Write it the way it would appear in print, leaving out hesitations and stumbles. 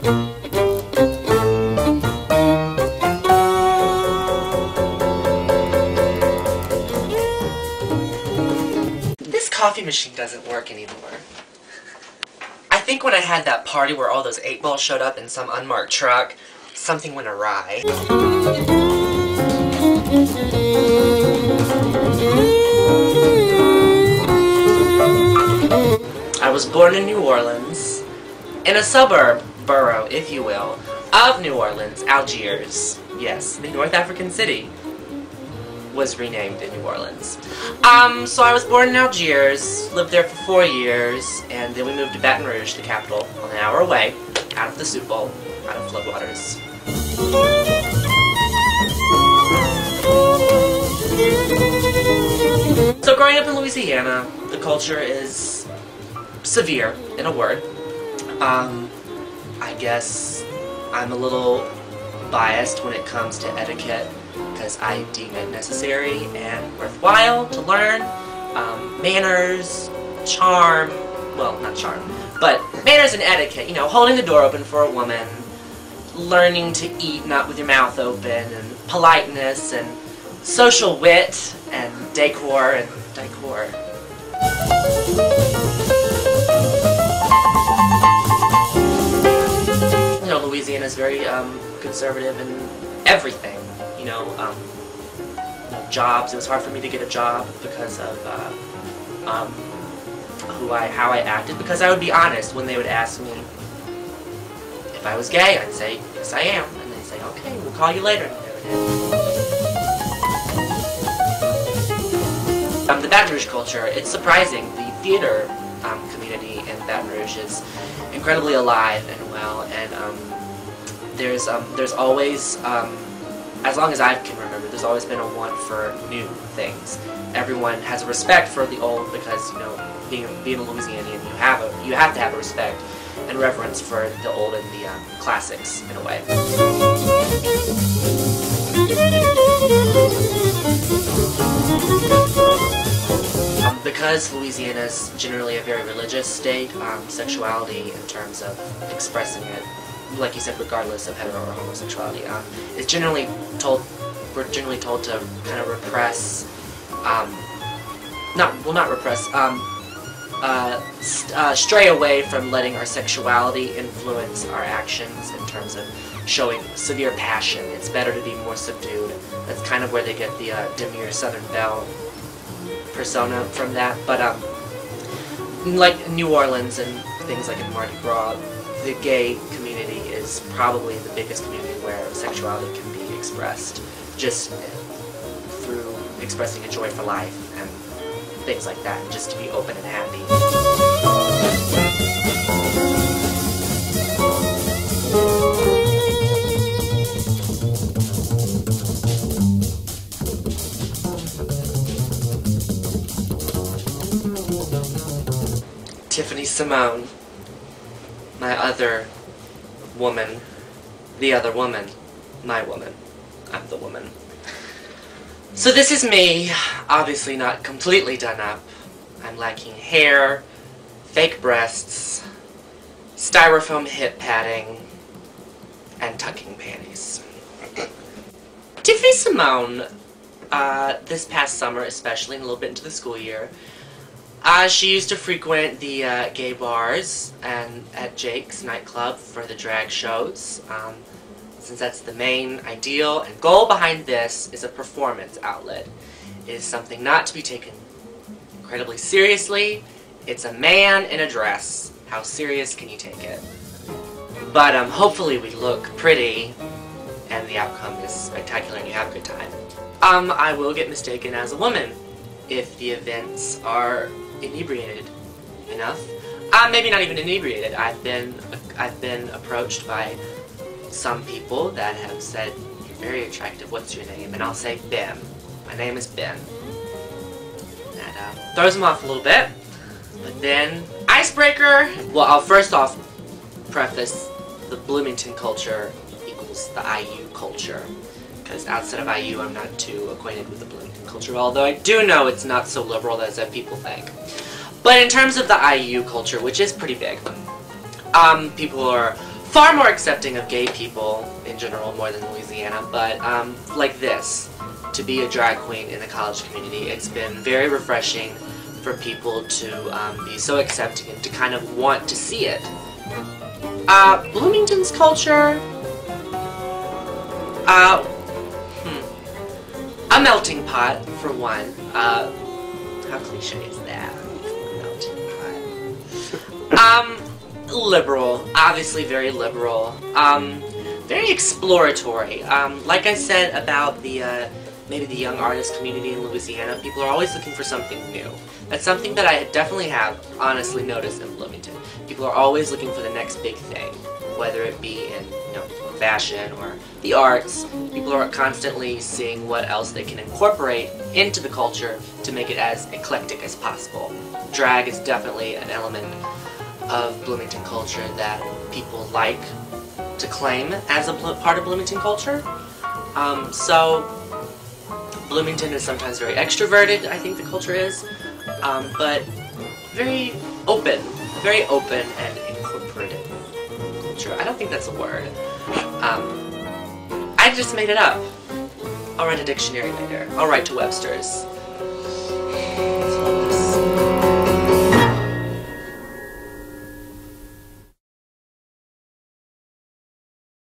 This coffee machine doesn't work anymore. I think when I had that party where all those 8-balls showed up in some unmarked truck, something went awry. I was born in New Orleans, in a suburb, borough, if you will, of New Orleans, Algiers. Yes, the North African city was renamed in New Orleans. So I was born in Algiers, lived there for 4 years, and then we moved to Baton Rouge, the capital, an hour away, out of the Soup Bowl, out of floodwaters. So growing up in Louisiana, the culture is severe, in a word. I guess I'm a little biased when it comes to etiquette, because I deem it necessary and worthwhile to learn. Manners, charm, well, not charm, but manners and etiquette, you know, holding the door open for a woman, learning to eat not with your mouth open, and politeness, and social wit, and decor, and decor. You know, Louisiana is very conservative in everything. You know, jobs. It was hard for me to get a job because of how I acted. Because I would be honest when they would ask me if I was gay. I'd say yes, I am, and they'd say, okay, we'll call you later. And never did. The Baton Rouge culture. It's surprising. The theater community in Baton Rouge is incredibly alive and well, and there's always as long as I can remember, there's always been a want for new things. Everyone has a respect for the old because, you know, being a Louisianian, you have to have a respect and reverence for the old and the classics in a way. Because Louisiana is generally a very religious state, sexuality in terms of expressing it, like you said, regardless of hetero or homosexuality, is generally told. We're generally told to kind of repress, not repress, stray away from letting our sexuality influence our actions in terms of showing severe passion. It's better to be more subdued. That's kind of where they get the demure Southern Belle persona from that. But like New Orleans and things like in Mardi Gras, the gay community is probably the biggest community where sexuality can be expressed, just through expressing a joy for life and things like that, and just to be open and happy. Tiffany Simone, my other woman, the other woman, my woman, I'm the woman. So this is me, obviously not completely done up. I'm lacking hair, fake breasts, styrofoam hip padding, and tucking panties. Tiffany Simone, this past summer especially, and a little bit into the school year, she used to frequent the gay bars and at Jake's nightclub for the drag shows. Since that's the main ideal and goal behind this is a performance outlet. It is something not to be taken incredibly seriously. It's a man in a dress. How serious can you take it? But hopefully we look pretty and the outcome is spectacular and you have a good time. I will get mistaken as a woman if the events are inebriated enough. Maybe not even inebriated. I've been approached by some people that have said, "You're very attractive, what's your name?" And I'll say, Ben. My name is Ben. That throws them off a little bit. But then, icebreaker! Well, I'll first off preface the Bloomington culture equals the IU culture. Because outside of IU, I'm not too acquainted with the Bloomington culture, although I do know it's not so liberal as people think. But in terms of the IU culture, which is pretty big, people are far more accepting of gay people in general, more than Louisiana, but like this, to be a drag queen in the college community, it's been very refreshing for people to be so accepting and to kind of want to see it. Bloomington's culture, a melting pot, for one. How cliche is that? A melting pot. Liberal. Obviously very liberal. Very exploratory. Like I said about the, maybe the young artist community in Louisiana, people are always looking for something new. That's something that I definitely have, honestly, noticed in Bloomington. People are always looking for the next big thing, whether it be in, you know, fashion or the arts. People are constantly seeing what else they can incorporate into the culture to make it as eclectic as possible. Drag is definitely an element of Bloomington culture that people like to claim as a part of Bloomington culture. So Bloomington is sometimes very extroverted, I think the culture is, but very open and incorporative culture. I don't think that's a word. I just made it up. I'll write a dictionary later. I'll write to Webster's.